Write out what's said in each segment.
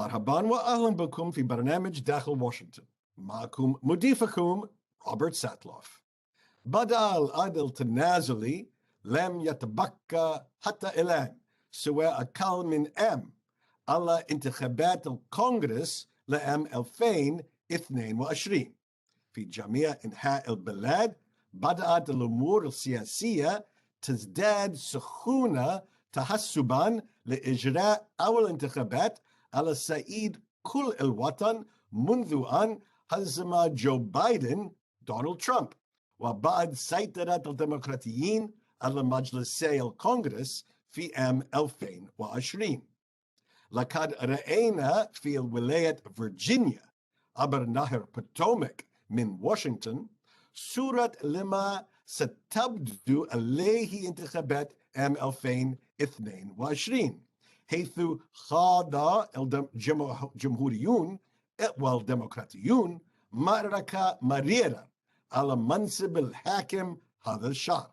مرحبا وأهلا بكم في برنامج داخل واشنطن. معكم مضيفكم روبرت ساتلوف. بدأ العد التنازلي لم يتبقى حتى الآن سوى أقل من على انتخابات الكونغرس لعام 2022. في جميع أنحاء البلاد بدأت الأمور السياسية تزداد سخونة تحسبا لإجراء أول انتخابات على صعيد كل الوطن منذ أن هزم جو بايدن دونالد ترامب، وبعد سيطرة الديمقراطيين على مجلسي الكونغرس في عام 2020. لقد رأينا في ولاية فيرجينيا عبر نهر بوتوماك من واشنطن صورة لما ستبدو عليه انتخابات عام 2022، حيث خاض الجمهوريون والديمقراطيون معركة مريرة على منصب الحاكم هذا الشهر.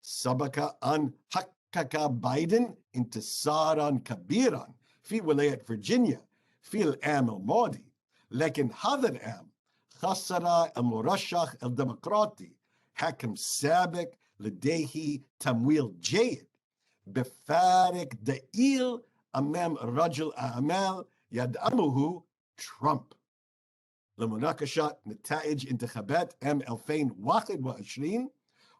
سبق أن حقق بايدن انتصارا كبيرا في ولاية فيرجينيا في العام الماضي، لكن هذا العام خسر المرشح الديمقراطي حاكم سابق لديه تمويل جيد بفارق ضئيل أمام رجل أعمال يدعمه ترامب. لمناقشة نتائج انتخابات عام 2021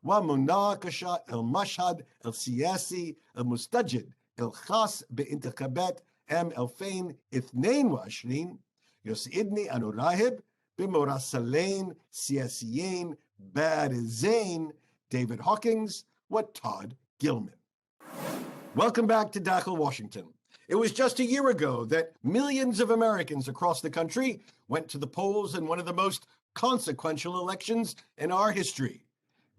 ومناقشة المشهد السياسي المستجد الخاص بانتخابات عام 2022، يسعدني أن أرحب بمراسلين سياسيين بارزين ديفيد هوكينز وتود جيلمان. Welcome back to Dakhel, Washington. It was just a year ago that millions of Americans across the country went to the polls in one of the most consequential elections in our history.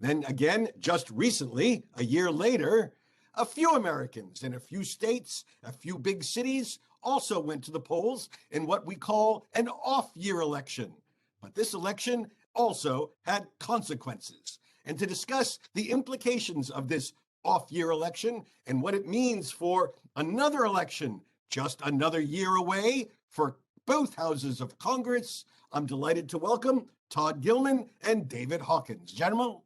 Then again, just recently, a year later, a few Americans in a few states, a few big cities, also went to the polls in what we call an off-year election. But this election also had consequences. And to discuss the implications of this off-year election and what it means for another election just another year away for both houses of Congress, I'm delighted to welcome Tod Gilman and David Hawkins. Gentlemen,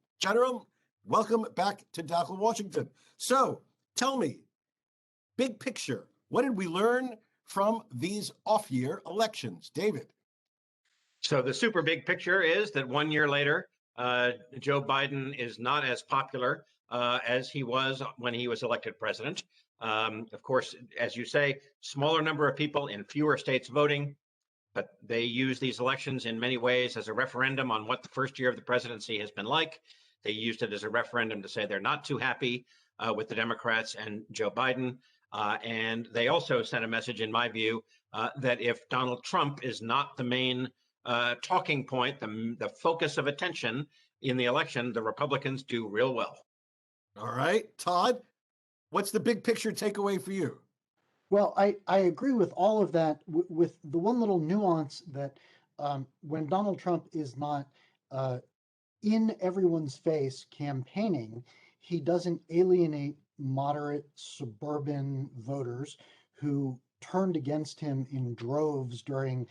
welcome back to Dakhel, Washington. So tell me, big picture, what did we learn from these off-year elections? David. So the super big picture is that 1 year later, Joe Biden is not as popular as he was when he was elected president. Of course, as you say, smaller number of people in fewer states voting, but they use these elections in many ways as a referendum on what the first year of the presidency has been like. They used it as a referendum to say they're not too happy with the Democrats and Joe Biden. And they also sent a message, in my view, that if Donald Trump is not the main talking point, the focus of attention in the election, the Republicans do real well. All right, Todd, what's the big picture takeaway for you? Well, I agree with all of that, with the one little nuance that when Donald Trump is not in everyone's face campaigning, he doesn't alienate moderate suburban voters who turned against him in droves during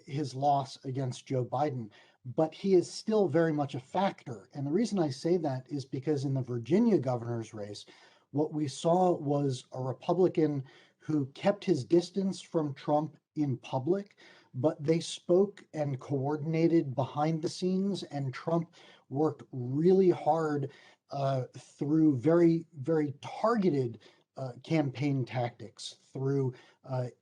his loss against Joe Biden. But he is still very much a factor. And the reason I say that is because in the Virginia governor's race, what we saw was a Republican who kept his distance from Trump in public, but they spoke and coordinated behind the scenes, and Trump worked really hard through very, very targeted campaign tactics, through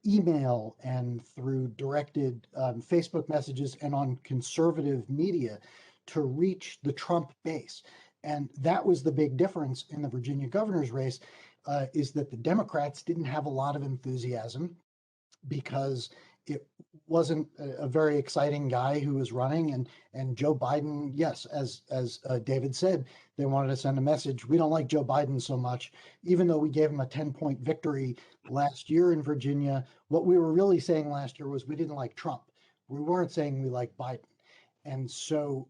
email and through directed Facebook messages and on conservative media to reach the Trump base. And that was the big difference in the Virginia governor's race, is that the Democrats didn't have a lot of enthusiasm because it wasn't a very exciting guy who was running. And Joe Biden, yes, as David said, they wanted to send a message. We don't like Joe Biden so much, even though we gave him a 10-point victory last year in Virginia. What we were really saying last year was we didn't like Trump. We weren't saying we like Biden. And so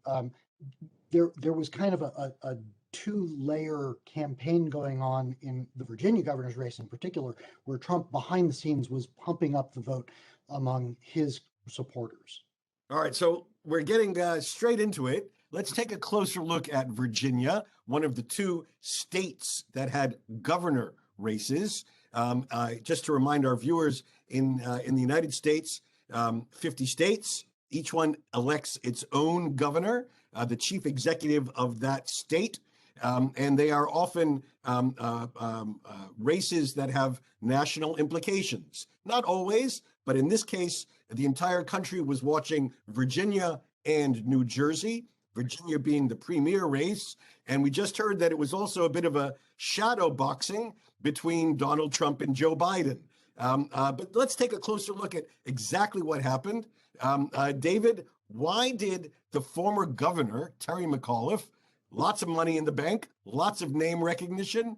there was kind of a two-layer campaign going on in the Virginia governor's race in particular, where Trump behind the scenes was pumping up the vote among his supporters. All right, so we're getting straight into it. Let's take a closer look at Virginia, one of the two states that had governor races. Just to remind our viewers, in the United States, 50 states, each one elects its own governor, the chief executive of that state. And they are often races that have national implications. Not always, but in this case, the entire country was watching Virginia and New Jersey, Virginia being the premier race. And we just heard that it was also a bit of a shadow boxing between Donald Trump and Joe Biden. But let's take a closer look at exactly what happened. David, why did the former governor, Terry McAuliffe, lots of money in the bank, lots of name recognition,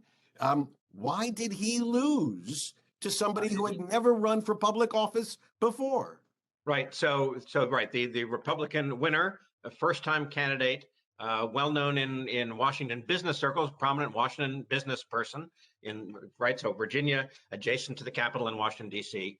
why did he lose to somebody who had never run for public office before? Right. So right. The Republican winner, a first-time candidate, well known in Washington business circles, prominent Washington business person So Virginia, adjacent to the Capitol in Washington, D.C.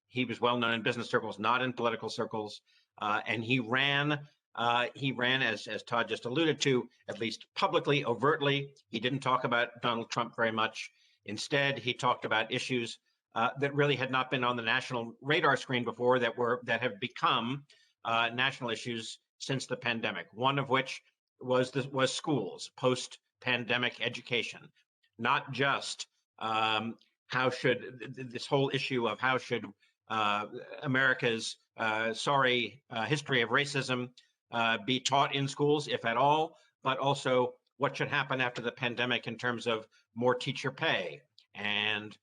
He was well known in business circles, not in political circles, and he ran. As Todd just alluded to, at least publicly, overtly. He didn't talk about Donald Trump very much. Instead, he talked about issues that really had not been on the national radar screen before, that have become national issues since the pandemic. One of which was schools, post-pandemic education, not just this whole issue of how should America's sorry history of racism be taught in schools, if at all, but also what should happen after the pandemic in terms of more teacher pay and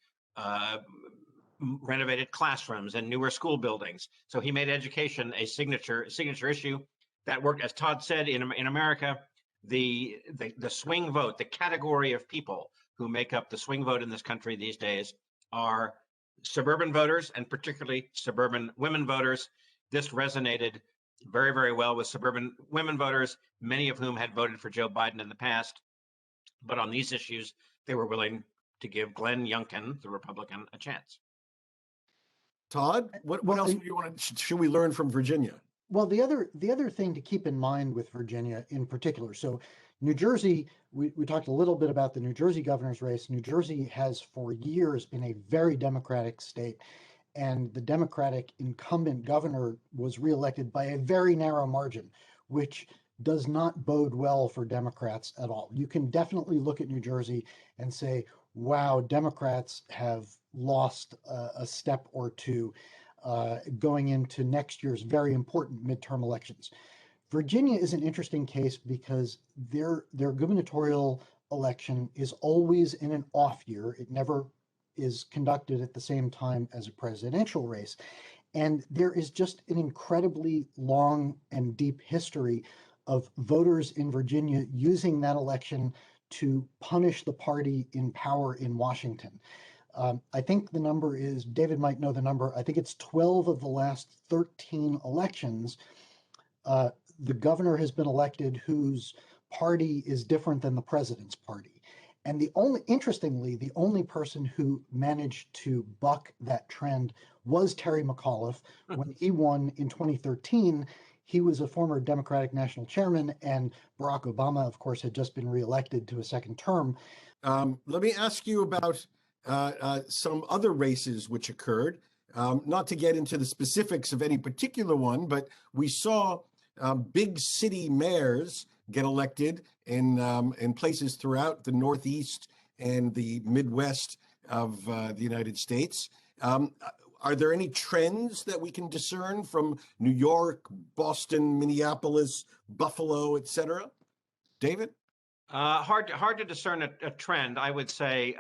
renovated classrooms and newer school buildings. So he made education a signature issue that worked. As Todd said, in America, the swing vote, the category of people who make up the swing vote in this country these days are suburban voters, and particularly suburban women voters. This resonated very, very well with suburban women voters, many of whom had voted for Joe Biden in the past. But on these issues, they were willing to give Glenn Youngkin, the Republican, a chance. Todd, what else do you should we learn from Virginia? Well, the other thing to keep in mind with Virginia in particular, so New Jersey, we talked a little bit about the New Jersey governor's race. New Jersey has for years been a very Democratic state, and the Democratic incumbent governor was reelected by a very narrow margin, which does not bode well for Democrats at all. You can definitely look at New Jersey and say, wow, Democrats have lost a step or two going into next year's very important midterm elections. Virginia is an interesting case because their gubernatorial election is always in an off year. It never is conducted at the same time as a presidential race. And there is just an incredibly long and deep history of voters in Virginia using that election to punish the party in power in Washington. I think the number is, David might know the number, I think it's 12 of the last 13 elections. The governor has been elected whose party is different than the president's party. And interestingly, the only person who managed to buck that trend was Terry McAuliffe. When he won in 2013, he was a former Democratic national chairman, and Barack Obama, of course, had just been reelected to a second term. Let me ask you about some other races which occurred, not to get into the specifics of any particular one, but we saw big city mayors get elected in places throughout the Northeast and the Midwest of the United States. Are there any trends that we can discern from New York, Boston, Minneapolis, Buffalo, etc.? David? Hard to discern a trend. I would say,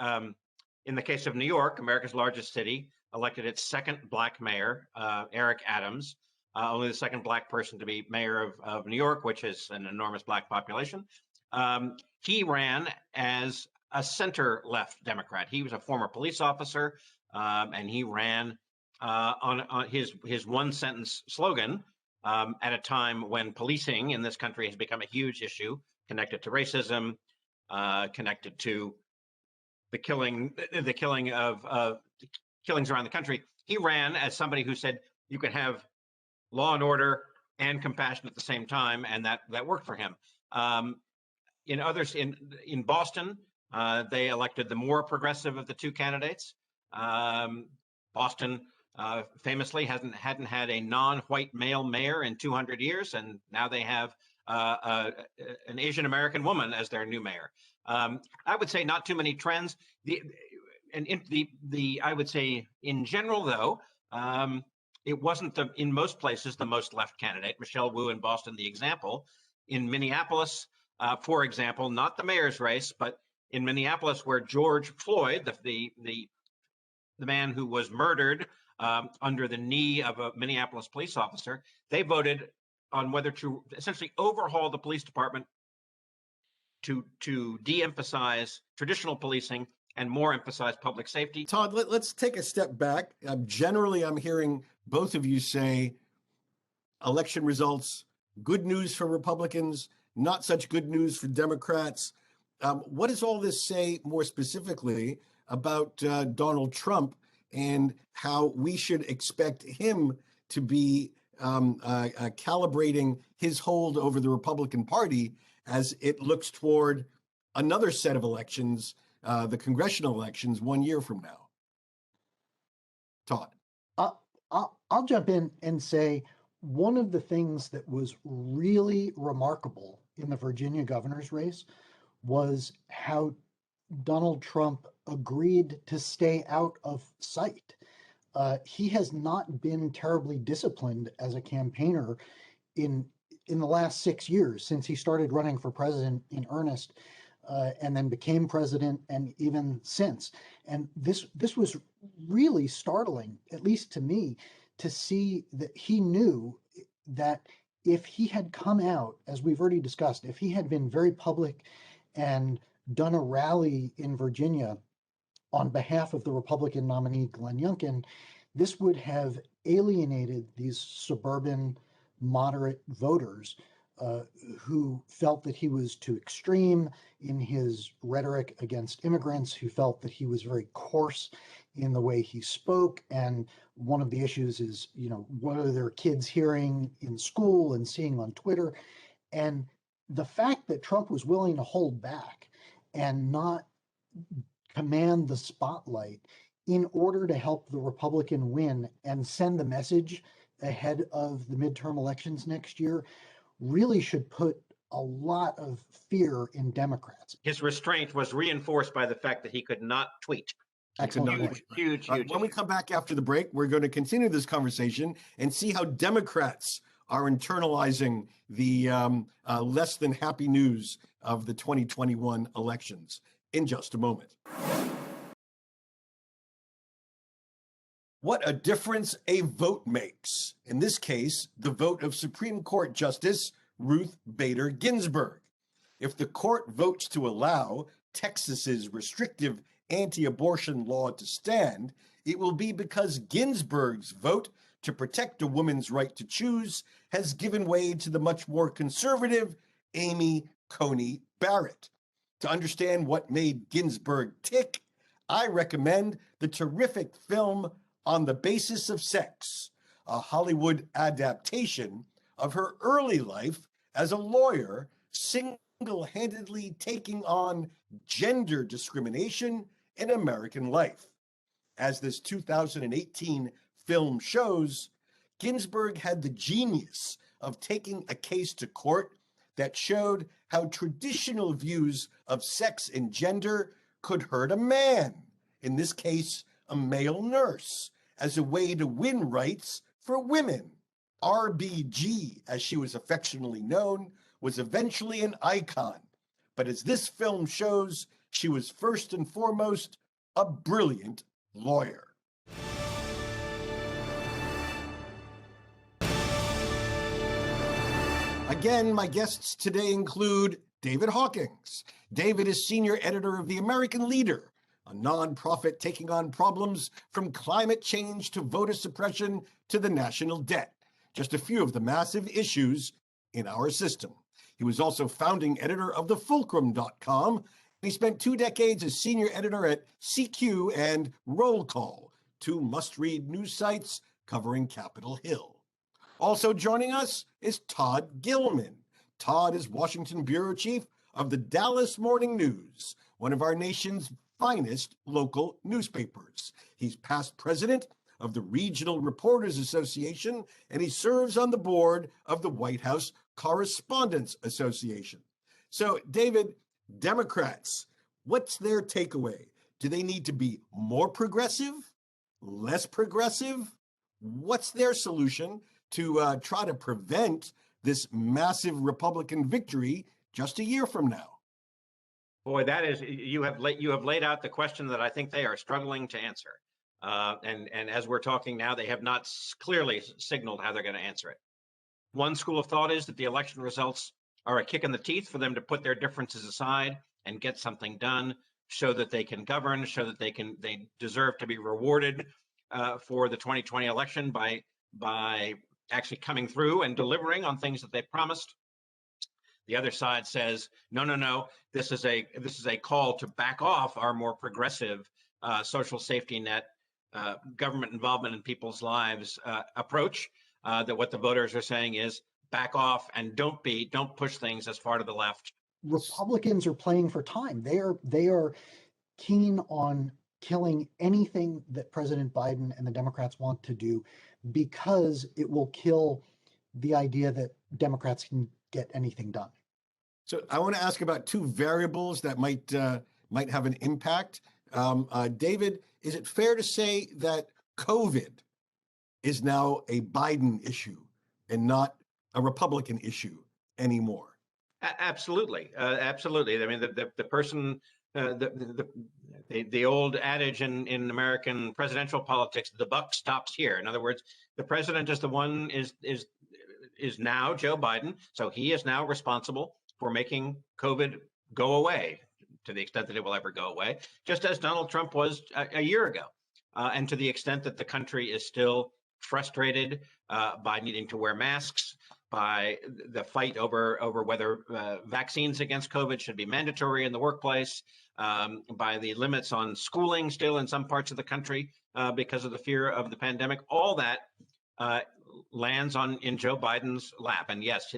in the case of New York, America's largest city, elected its second Black mayor, Eric Adams, only the second Black person to be mayor of New York, which is an enormous Black population. He ran as a center-left Democrat. He was a former police officer, and he ran on his one-sentence slogan, at a time when policing in this country has become a huge issue, connected to racism, connected to the killing of killings around the country. He ran as somebody who said you can have law and order and compassion at the same time, and that worked for him. In others, in Boston, they elected the more progressive of the two candidates. Boston famously hadn't had a non-white male mayor in 200 years, and now they have an Asian American woman as their new mayor. I would say not too many trends. I would say in general, though, it wasn't in most places the most left candidate. Michelle Wu in Boston, the example. In Minneapolis, for example, not the mayor's race, but in Minneapolis, where George Floyd, the man who was murdered under the knee of a Minneapolis police officer, they voted on whether to essentially overhaul the police department to de-emphasize traditional policing and more emphasize public safety. Todd, let's take a step back. Generally, I'm hearing both of you say election results, good news for Republicans, not such good news for Democrats. What does all this say more specifically about Donald Trump and how we should expect him to be calibrating his hold over the Republican Party as it looks toward another set of elections, the congressional elections 1 year from now? Todd. I'll jump in and say one of the things that was really remarkable in the Virginia governor's race was how Donald Trump agreed to stay out of sight. He has not been terribly disciplined as a campaigner in the last 6 years since he started running for president in earnest, and then became president, and even since. And this was really startling, at least to me, to see that he knew that if he had come out, as we've already discussed, if he had been very public and done a rally in Virginia on behalf of the Republican nominee, Glenn Youngkin, this would have alienated these suburban moderate voters who felt that he was too extreme in his rhetoric against immigrants, who felt that he was very coarse in the way he spoke. And one of the issues is, what are their kids hearing in school and seeing on Twitter? And the fact that Trump was willing to hold back and not command the spotlight in order to help the Republican win and send the message ahead of the midterm elections next year really should put a lot of fear in Democrats. His restraint was reinforced by the fact that he could not tweet. Excellent. Huge. When we come back after the break, we're going to continue this conversation and see how Democrats are internalizing the less than happy news of the 2021 elections in just a moment. What a difference a vote makes. In this case, the vote of Supreme Court Justice Ruth Bader Ginsburg. If the court votes to allow Texas's restrictive anti-abortion law to stand, it will be because Ginsburg's vote to protect a woman's right to choose has given way to the much more conservative Amy Coney Barrett. To understand what made Ginsburg tick, I recommend the terrific film On the Basis of Sex, a Hollywood adaptation of her early life as a lawyer, single-handedly taking on gender discrimination in American life. As this 2018 film shows, Ginsburg had the genius of taking a case to court that showed how traditional views of sex and gender could hurt a man, in this case, a male nurse, as a way to win rights for women. RBG, as she was affectionately known, was eventually an icon. But as this film shows, she was first and foremost a brilliant lawyer. Again, my guests today include David Hawkins. David is senior editor of The American Leader, a nonprofit taking on problems from climate change to voter suppression to the national debt. just a few of the massive issues in our system. He was also founding editor of thefulcrum.com, and he spent 2 decades as senior editor at CQ and Roll Call, 2 must-read news sites covering Capitol Hill. Also joining us is Todd Gilman. Todd is Washington bureau chief of the Dallas Morning News, one of our nation's finest local newspapers. He's past president of the Regional Reporters Association, and he serves on the board of the White House Correspondents Association. So, David, Democrats, what's their takeaway? Do they need to be more progressive, less progressive? What's their solution to try to prevent this massive Republican victory just a year from now? Boy, that is, you have laid out the question that I think they are struggling to answer. And as we're talking now, they have not clearly signaled how they're going to answer it. One school of thought is that the election results are a kick in the teeth for them to put their differences aside and get something done, show that they can govern, show that they deserve to be rewarded for the 2020 election by actually coming through and delivering on things that they promised. The other side says, no, this is a call to back off our more progressive social safety net, government involvement in people's lives approach. That what the voters are saying is back off and don't push things as far to the left. Republicans are playing for time. They are keen on killing anything that President Biden and the Democrats want to do, because it will kill the idea that Democrats can get anything done. So I want to ask about 2 variables that might have an impact. David, is it fair to say that COVID is now a Biden issue and not a Republican issue anymore? Absolutely, absolutely. I mean, the person, the old adage in American presidential politics, the buck stops here. In other words, the president is the one is now Joe Biden, so he is now responsible for making COVID go away, to the extent that it will ever go away, just as Donald Trump was a year ago, and to the extent that the country is still frustrated by needing to wear masks, by the fight over whether vaccines against COVID should be mandatory in the workplace, by the limits on schooling still in some parts of the country because of the fear of the pandemic. All that lands in Joe Biden's lap, and yes,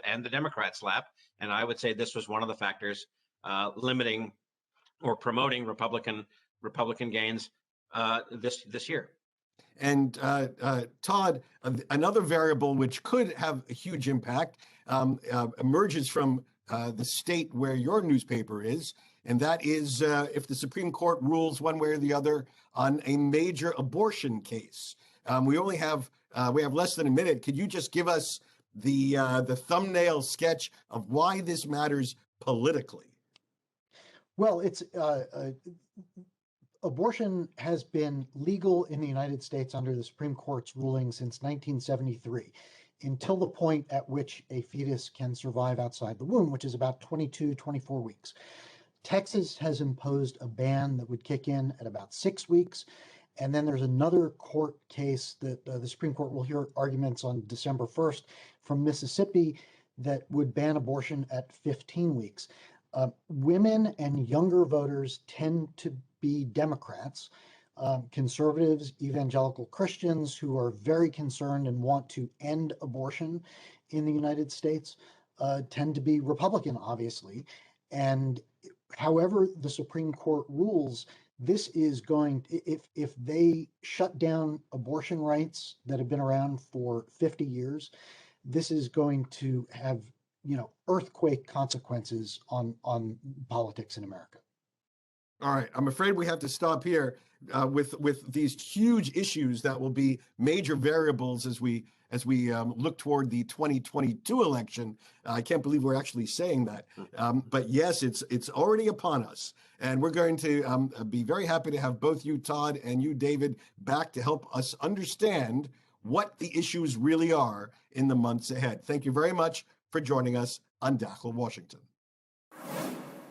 and the Democrats' lap. And I would say this was one of the factors limiting or promoting Republican gains this year. And Todd, another variable which could have a huge impact emerges from the state where your newspaper is, and that is if the Supreme Court rules one way or the other on a major abortion case. We have less than a minute. Could you just give us the thumbnail sketch of why this matters politically? Well, abortion has been legal in the United States under the Supreme Court's ruling since 1973, until the point at which a fetus can survive outside the womb, which is about 22, 24 weeks. Texas has imposed a ban that would kick in at about 6 weeks. And then there's another court case that the Supreme Court will hear arguments on December 1st from Mississippi that would ban abortion at 15 weeks. Women and younger voters tend to be Democrats. Conservatives, evangelical Christians who are very concerned and want to end abortion in the United States tend to be Republican, obviously. And however the Supreme Court rules, this is going, if they shut down abortion rights that have been around for 50 years, this is going to have, earthquake consequences on politics in America. All right, I'm afraid we have to stop here with these huge issues that will be major variables as we look toward the 2022 election. I can't believe we're actually saying that, but yes, it's already upon us, and we're going to be very happy to have both you, Todd, and you, David, back to help us understand what the issues really are in the months ahead. Thank you very much for joining us on Dakhel, Washington.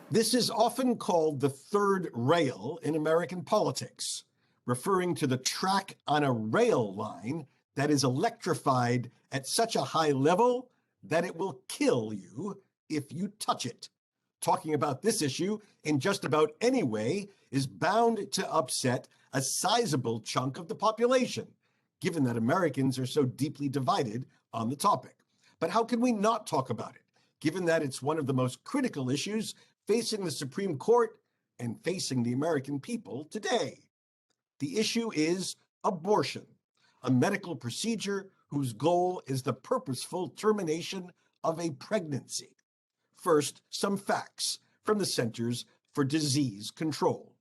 This is often called the third rail in American politics, referring to the track on a rail line that is electrified at such a high level that it will kill you if you touch it. Talking about this issue in just about any way is bound to upset a sizable chunk of the population, given that Americans are so deeply divided on the topic. But how can we not talk about it, given that it's one of the most critical issues facing the Supreme Court and facing the American people today? The issue is abortion, a medical procedure whose goal is the purposeful termination of a pregnancy. First, some facts from the Centers for Disease Control.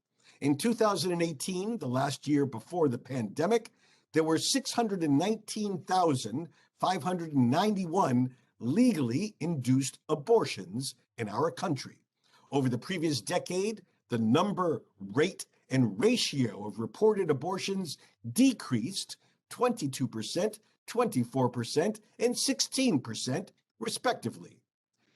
In 2018, the last year before the pandemic, there were 619,591 legally induced abortions in our country. Over the previous decade, the number, rate, and ratio of reported abortions decreased 22%, 24%, and 16%, respectively.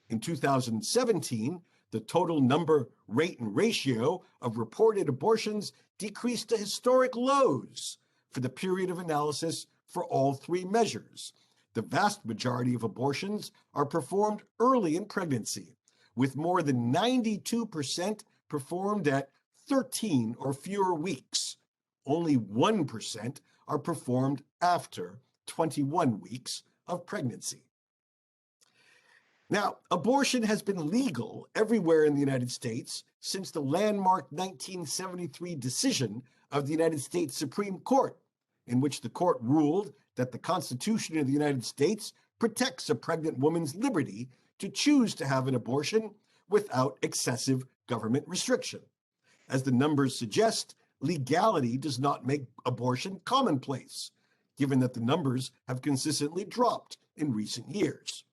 In 2017, the total number, rate, and ratio of reported abortions decreased to historic lows for the period of analysis for all three measures. The vast majority of abortions are performed early in pregnancy, with more than 92% performed at 13 or fewer weeks. Only 1% are performed after 21 weeks of pregnancy. Now, abortion has been legal everywhere in the United States since the landmark 1973 decision of the United States Supreme Court, in which the court ruled that the Constitution of the United States protects a pregnant woman's liberty to choose to have an abortion without excessive government restriction. As the numbers suggest, legality does not make abortion commonplace, given that the numbers have consistently dropped in recent years.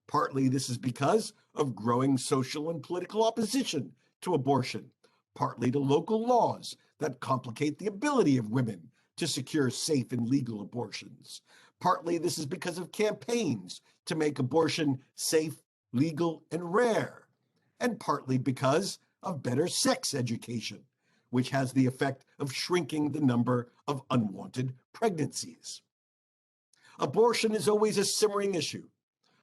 Partly this is because of growing social and political opposition to abortion, partly to local laws that complicate the ability of women to secure safe and legal abortions. Partly this is because of campaigns to make abortion safe, legal, and rare, and partly because of better sex education, which has the effect of shrinking the number of unwanted pregnancies. Abortion is always a simmering issue,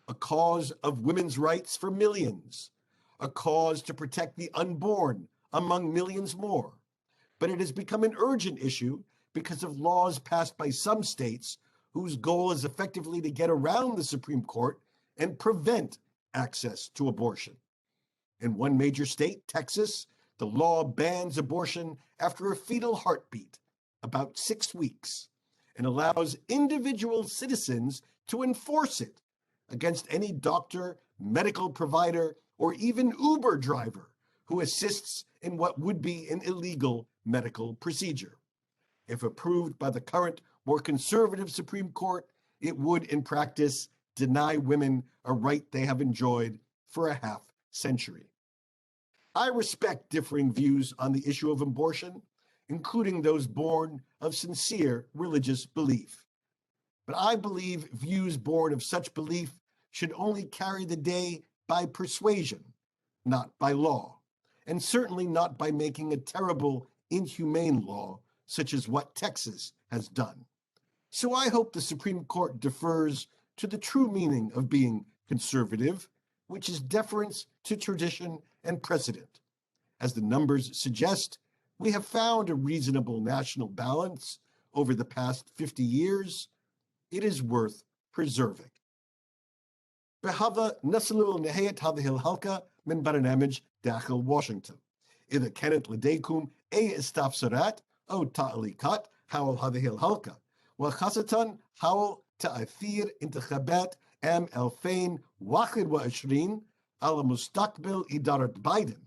a cause of women's rights for millions, a cause to protect the unborn among millions more. But it has become an urgent issue because of laws passed by some states whose goal is effectively to get around the Supreme Court and prevent access to abortion. In one major state, Texas, the law bans abortion after a fetal heartbeat, about 6 weeks, and allows individual citizens to enforce it against any doctor, medical provider, or even Uber driver who assists in what would be an illegal medical procedure. If approved by the current, more conservative Supreme Court, it would, in practice, deny women a right they have enjoyed for a half century. I respect differing views on the issue of abortion, including those born of sincere religious belief. But I believe views born of such belief should only carry the day by persuasion, not by law, and certainly not by making a terrible, inhumane law such as what Texas has done. So I hope the Supreme Court defers to the true meaning of being conservative, which is deference to tradition and precedent. As the numbers suggest, we have found a reasonable national balance over the past 50 years. It is worth preserving. بهذا نصل لنهاية هذه الحلقة من برنامج داخل واشنطن. إذا كانت لديكم أي استفسارات أو تعليقات حول هذه الحلقة، وخاصة حول تأثير انتخابات عام 2021 على مستقبل إدارة بايدن،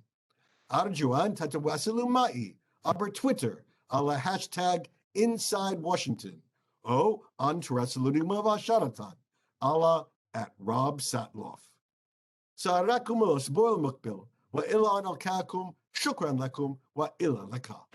أرجو أن تتواصلوا معي عبر تويتر على هاشتاغ Inside Washington أو أن تراسلوني مباشرة على @RobSatloff. سأراكم الأسبوع المقبل، وإلى أن ألقاكم، شكرا لكم وإلى اللقاء.